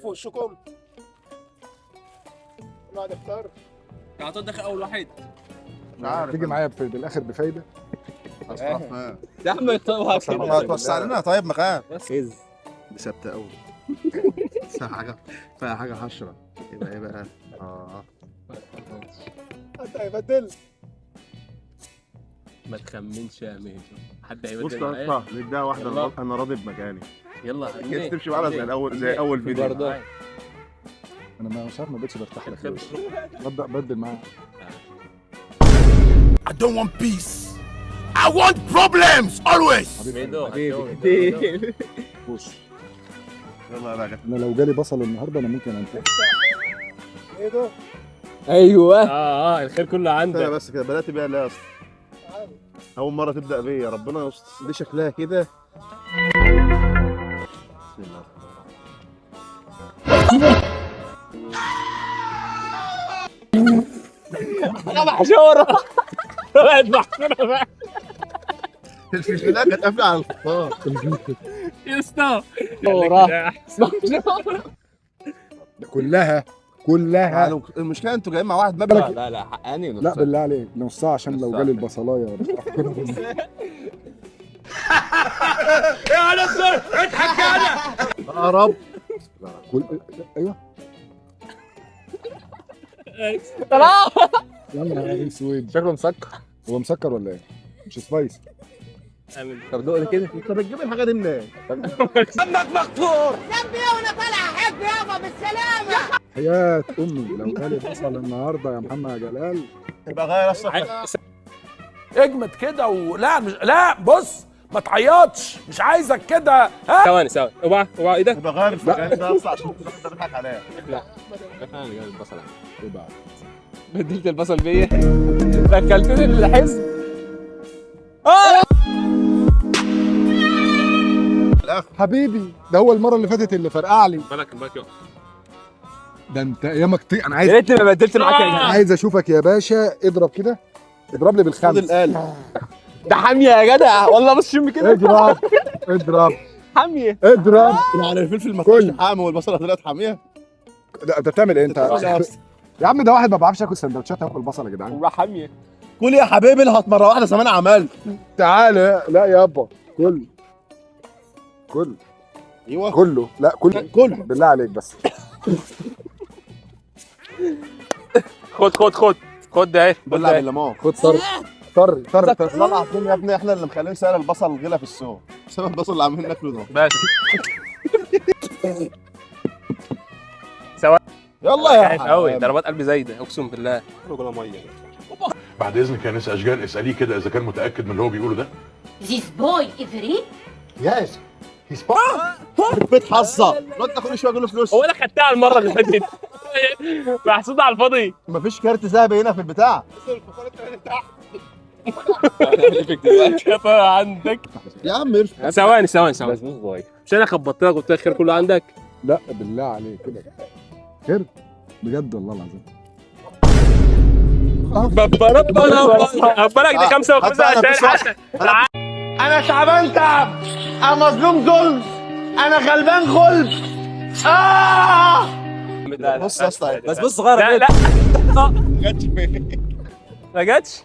في وشكم. كل واحد يختار. عطوا داخل اول واحد. مش عارف تيجي معايا بالاخر بفايده. يا عم يطلعها ما توسع لنا طيب مكان بس دي ثابته قوي. فيها حاجه حشره. يبقى ايه بقى؟ حد هيبدل. ما تخمنش يا ميجو. حد بص هيبدل يا معايا. اسطى نديها واحده. انا راضي بمكاني. يلا كده تمشي معانا زي اول فيديو. برضه انا مش عارف ما بقتش برتاح لك ليه. ببدا ابدل معاك. I don't want peace. I want problems always. ميدو بص يلا يا جدع. انا لو جالي بصل النهارده انا ممكن انتهي. ايه ده؟ ايوه الخير كله انت عندك. بس كده بدات بيها ليه يا اسطى؟ اول مره تبدا بيا ربنا يستر. دي شكلها كده. بسم الله. انا محشوره. بقت محشوره بقى الفلفلات كانت قافله على الخضار. يا اسطى. كلها المشكله انتوا جايين مع واحد مبلغ. لا حقاني لا بالله عليك نصها عشان لو جالي البصلايه. يا نصر اضحك يا رب. ايوه طلع. يا نهار اسود. شكله مسكر. هو مسكر ولا ايه؟ مش سبايس. طب دوق كده. انت بتجيب الحاجه دي منين؟ دمك مقطور. حياة امي لو جالي بصل النهارده يا محمد جلال. يبقى غير الصفحه. اجمد كده ولا مش لا بص ما تعيطش مش عايزك كده. ها ثواني اوعى ايدك. يبقى غير الفكره ده اصلا عشان تقدر تضحك عليها. انا جايب البصل. ايه بقى؟ بدلت البصل بيا. دخلتني للحزب. حبيبي ده هو المره اللي فاتت اللي فرقع لي. بالك يقع. ده انت ايامك انا يا عايز ريتني ما بدلت معاك يا جدع. عايز اشوفك يا باشا. اضرب كده. اضرب لي خد بالخمس. القلب. ده حاميه يا جدع والله. بص شم كده. اضرب حاميه. اضرب. يعني الفلفل ما كل. كانش حامي والبصله طلعت حاميه. ده انت بتعمل ايه انت؟ يا عم ده واحد ما بعرفش اكل سندوتشات هاكل بصل يا جدعان. حاميه. كل يا حبيبي الهط مره واحده زمان عملت. تعالى. لا يابا كل ايوه كله. لا كله بالله عليك بس. خد ده اهي. بلع بالليمون. خد طر والله العظيم يا ابني احنا اللي مخلين سعر البصل غلا في السوق بسبب البصل اللي عاملين ناكله ده. بس يلا يا خايف قوي. ضربات قلبي زايده اقسم بالله. كلها ميه. بعد اذنك يا ناس اشجان اساليه كده اذا كان متاكد من اللي هو بيقوله ده. This boy is real? يس بيت حظه الواد ده كل شويه يقول له فلوس. هو انا خدتها المره اللي فاتت. محسود على الفاضي. مفيش كارت ذهبي هنا في البتاع. عندك. يا عم ارفع. ثواني مش انا خبطت لك قلت لك الخير كله عندك. لا بالله عليك كده خير بجد والله العظيم. بالك دي 55 عشان انا تعبان تعب انا مظلوم ظلم انا غلبان غلب. بص يا اسطى بس بص صغيره. لا ما جاتش فين. ما جاتش.